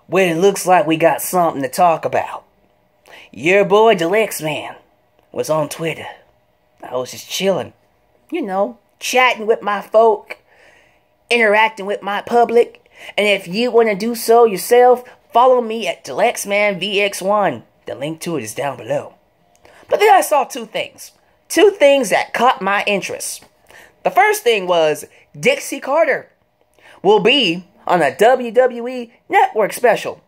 where it looks like we got something to talk about. Your boy Alyx, man, was on Twitter. I was just chilling, chatting with my folk, interacting with my public. And if you want to do so yourself, follow me at DeluxeManVX1. The link to it is down below. But then I saw two things that caught my interest. The first thing was Dixie Carter will be on a WWE Network special.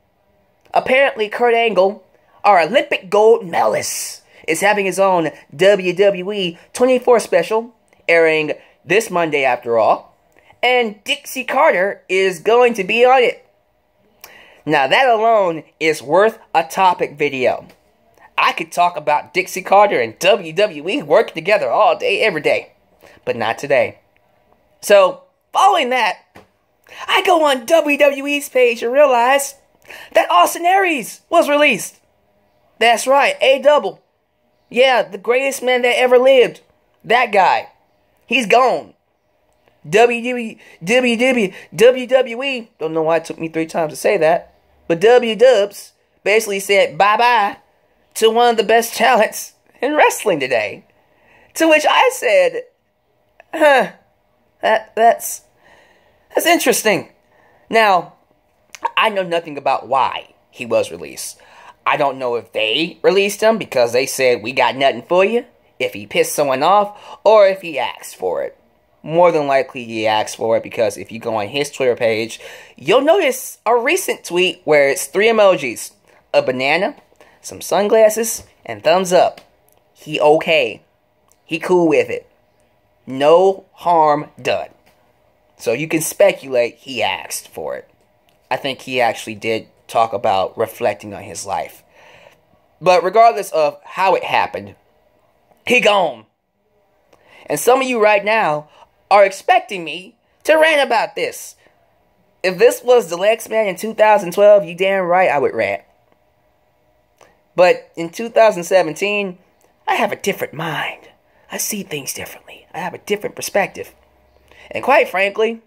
Apparently Kurt Angle, our Olympic gold medalist, is having his own WWE 24 special, airing this Monday after all. And Dixie Carter is going to be on it. Now that alone is worth a topic video. I could talk about Dixie Carter and WWE working together all day, every day. But not today. So, following that, I go on WWE's page and realize that Austin Aries was released. That's right, A-double. Yeah, the greatest man that ever lived. That guy. He's gone. WWE, don't know why it took me 3 times to say that, but W-Dubs basically said bye-bye to one of the best talents in wrestling today. To which I said, that's interesting. Now, I know nothing about why he was released. I don't know if they released him because they said we got nothing for you, if he pissed someone off, or if he asked for it. More than likely he asked for it, because if you go on his Twitter page, you'll notice a recent tweet where it's 3 emojis. A banana, some sunglasses, and thumbs up. He okay. He cool with it. No harm done. So you can speculate he asked for it. I think he actually did talk about reflecting on his life. But regardless of how it happened, he gone. And some of you right now are expecting me to rant about this. If this was the Lex Man in 2012, you damn right I would rant. But in 2017, I have a different mind. I see things differently. I have a different perspective. And quite frankly,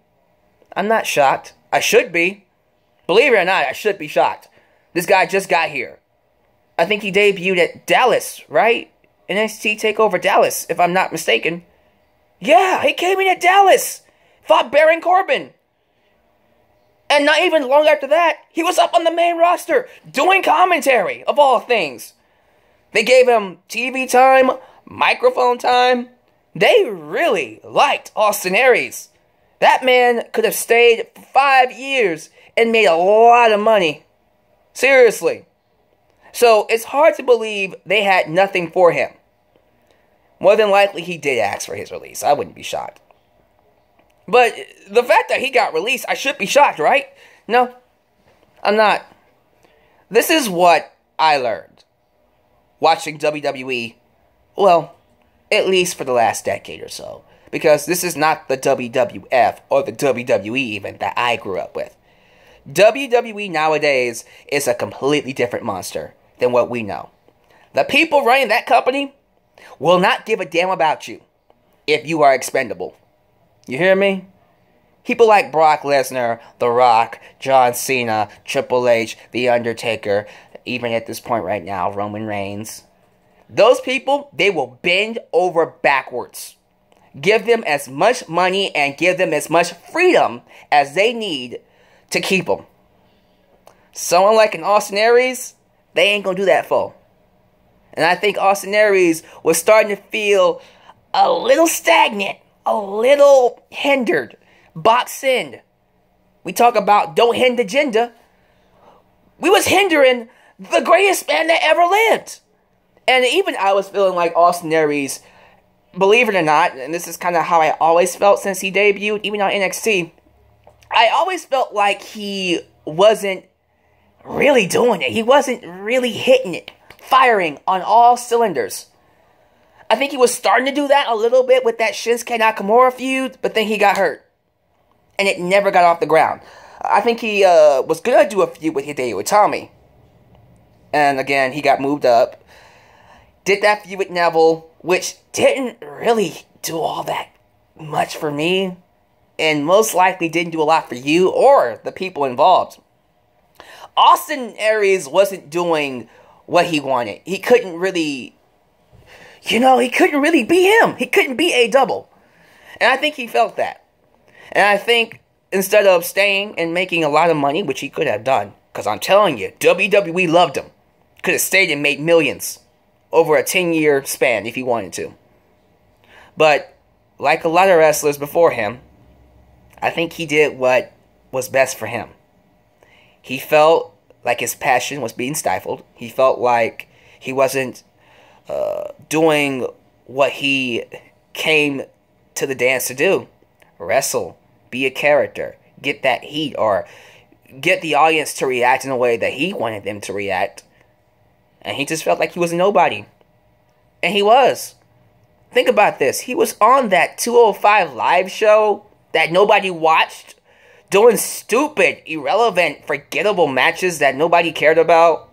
I'm not shocked. I should be. Believe it or not, I should be shocked. This guy just got here. I think he debuted at Dallas, right? NXT TakeOver Dallas, if I'm not mistaken. Yeah, he came in at Dallas. Fought Baron Corbin. And not even long after that, he was up on the main roster, doing commentary, of all things. They gave him TV time, microphone time. They really liked Austin Aries. That man could have stayed for 5 years and made a lot of money. Seriously. So, it's hard to believe they had nothing for him. More than likely, he did ask for his release. I wouldn't be shocked. But the fact that he got released, I should be shocked, right? No, I'm not. This is what I learned watching WWE, well, at least for the last decade or so. Because this is not the WWF or the WWE even that I grew up with. WWE nowadays is a completely different monster than what we know. The people running that company will not give a damn about you if you are expendable. You hear me? People like Brock Lesnar, The Rock, John Cena, Triple H, The Undertaker, even at this point right now, Roman Reigns. Those people, they will bend over backwards. Give them as much money and give them as much freedom as they need to keep them. Someone like an Austin Aries, they ain't gonna do that for. And I think Austin Aries was starting to feel a little stagnant, a little hindered, boxed in. We talk about don't hinder gender. We was hindering the greatest man that ever lived. And even I was feeling like Austin Aries, believe it or not, and this is kind of how I always felt since he debuted, even on NXT, I always felt like he wasn't really doing it. He wasn't really hitting it, firing on all cylinders. I think he was starting to do that a little bit with that Shinsuke Nakamura feud, but then he got hurt. And it never got off the ground. I think he was going to do a feud with Hideo Itami. And again, he got moved up. Did that feud with Neville, which didn't really do all that much for me. And most likely didn't do a lot for you or the people involved. Austin Aries wasn't doing what he wanted. He couldn't really, he couldn't really be him. He couldn't be a double. And I think he felt that. And I think instead of staying and making a lot of money, which he could have done, because I'm telling you, WWE loved him. Could have stayed and made millions over a 10-year span if he wanted to. But like a lot of wrestlers before him, I think he did what was best for him. He felt like his passion was being stifled. He felt like he wasn't doing what he came to the dance to do. Wrestle, be a character, get that heat, or get the audience to react in a way that he wanted them to react. And he just felt like he was a nobody. And he was. Think about this. He was on that 205 live show that nobody watched, doing stupid, irrelevant, forgettable matches that nobody cared about.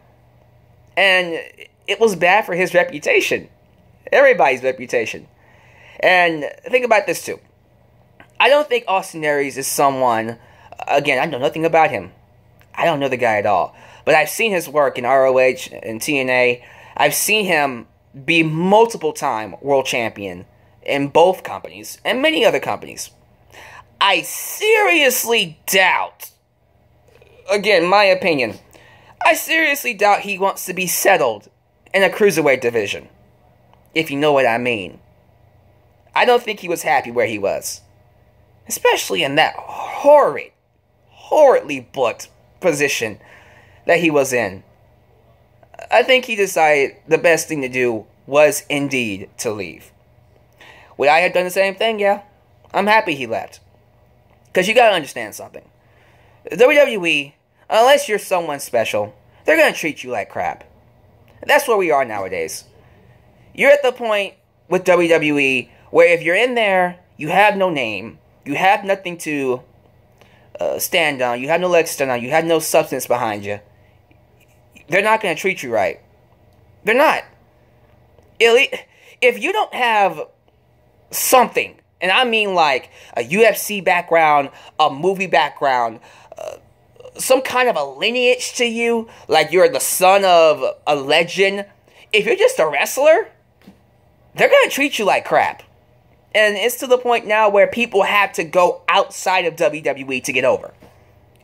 And it was bad for his reputation. Everybody's reputation. And think about this too. I don't think Austin Aries is someone, again, I know nothing about him. I don't know the guy at all. But I've seen his work in ROH and TNA. I've seen him be multiple-time world champion in both companies and many other companies. I seriously doubt, again, my opinion, I seriously doubt he wants to be settled in a cruiserweight division, if you know what I mean. I don't think he was happy where he was, especially in that horridly booked position that he was in. I think he decided the best thing to do was indeed to leave. Would I have done the same thing? Yeah. I'm happy he left. Because you gotta understand something. WWE, unless you're someone special, they're gonna treat you like crap. That's where we are nowadays. You're at the point with WWE where if you're in there, you have no name, you have nothing to stand on, you have no legs to stand on, you have no substance behind you. They're not going to treat you right. They're not. If you don't have something, and I mean like a UFC background, a movie background, some kind of a lineage to you, like you're the son of a legend, if you're just a wrestler, they're going to treat you like crap. And it's to the point now where people have to go outside of WWE to get over.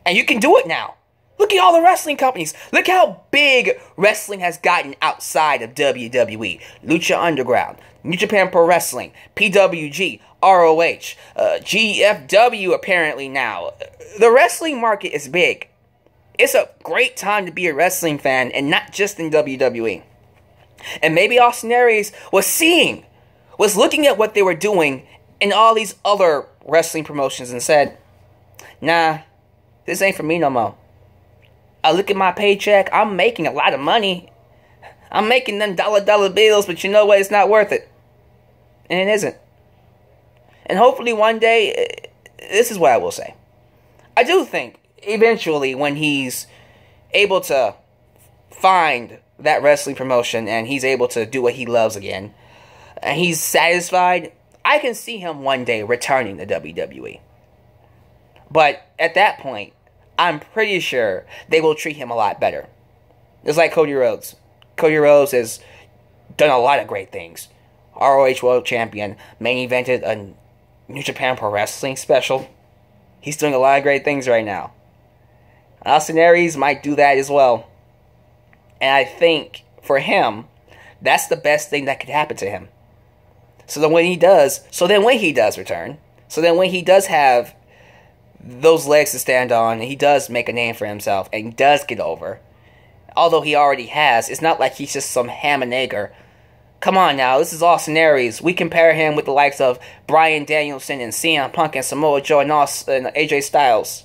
And you can do it now. Look at all the wrestling companies. Look how big wrestling has gotten outside of WWE. Lucha Underground, New Japan Pro Wrestling, PWG, ROH, GFW apparently now. The wrestling market is big. It's a great time to be a wrestling fan and not just in WWE. And maybe Austin Aries was looking at what they were doing in all these other wrestling promotions and said, nah, this ain't for me no more. I look at my paycheck, I'm making a lot of money. I'm making them dollar bills, but you know what? It's not worth it. And it isn't. And hopefully one day, this is what I will say. I do think, eventually, when he's able to find that wrestling promotion and he's able to do what he loves again, and he's satisfied, I can see him one day returning to WWE. But at that point, I'm pretty sure they will treat him a lot better. It's like Cody Rhodes. Cody Rhodes has done a lot of great things. ROH World Champion, main evented a New Japan Pro Wrestling special. He's doing a lot of great things right now. Austin Aries might do that as well. And I think, for him, that's the best thing that could happen to him. So then when he does return, so then when he does have those legs to stand on, and he does make a name for himself, and he does get over, although he already has, it's not like he's just some ham and egger. Come on now, this is Austin Aries. We compare him with the likes of Bryan Danielson and CM Punk and Samoa Joe and AJ Styles.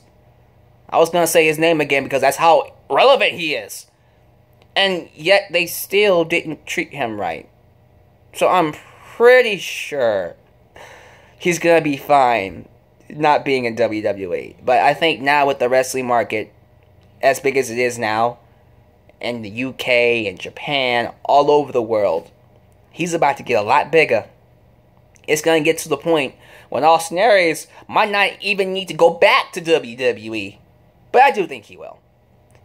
I was going to say his name again because that's how relevant he is. And yet they still didn't treat him right. So I'm pretty sure he's going to be fine not being in WWE. But I think now with the wrestling market as big as it is now, in the UK and Japan, all over the world, he's about to get a lot bigger. It's going to get to the point when Austin Aries might not even need to go back to WWE. But I do think he will.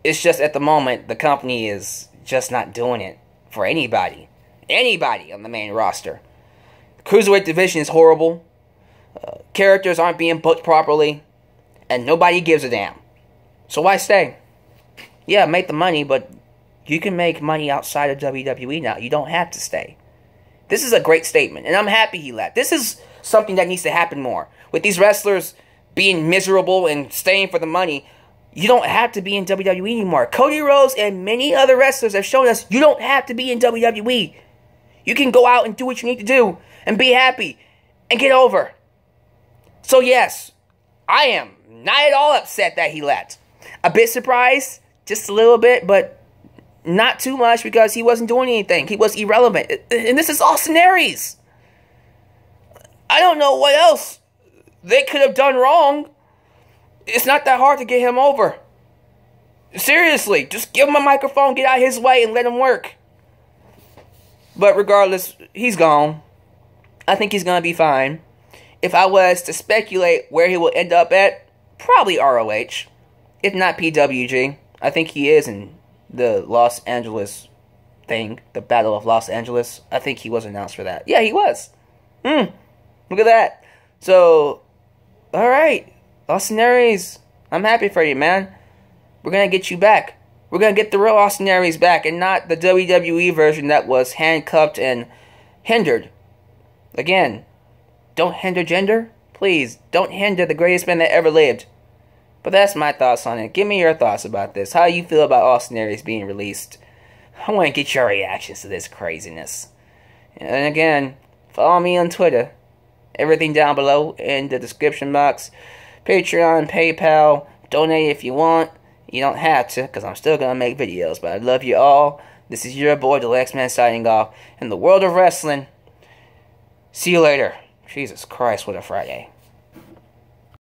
It's just at the moment, the company is just not doing it for anybody. Anybody on the main roster. The Cruiserweight division is horrible. Characters aren't being booked properly. And nobody gives a damn. So why stay? Yeah, make the money, but you can make money outside of WWE now. You don't have to stay. This is a great statement, and I'm happy he left. This is something that needs to happen more. With these wrestlers being miserable and staying for the money, you don't have to be in WWE anymore. Cody Rhodes and many other wrestlers have shown us you don't have to be in WWE. You can go out and do what you need to do and be happy and get over. So yes, I am not at all upset that he left. A bit surprised, just a little bit, but not too much because he wasn't doing anything. He was irrelevant. And this is Austin Aries. I don't know what else they could have done wrong. It's not that hard to get him over. Seriously, just give him a microphone, get out his way, and let him work. But regardless, he's gone. I think he's going to be fine. If I was to speculate where he will end up at, probably ROH. If not PWG. I think he is in the Los Angeles thing. The Battle of Los Angeles. I think he was announced for that. Yeah, he was. Look at that. So, alright. Austin Aries, I'm happy for you, man. We're going to get you back. We're going to get the real Austin Aries back and not the WWE version that was handcuffed and hindered. Again, don't hinder gender. Please, don't hinder the greatest man that ever lived. But that's my thoughts on it. Give me your thoughts about this. How you feel about Austin Aries being released. I want to get your reactions to this craziness. And again, follow me on Twitter. Everything down below in the description box. Patreon, PayPal, donate if you want. You don't have to, because I'm still going to make videos. But I love you all. This is your boy, the Alyx signing off. In the world of wrestling, see you later. Jesus Christ, what a Friday.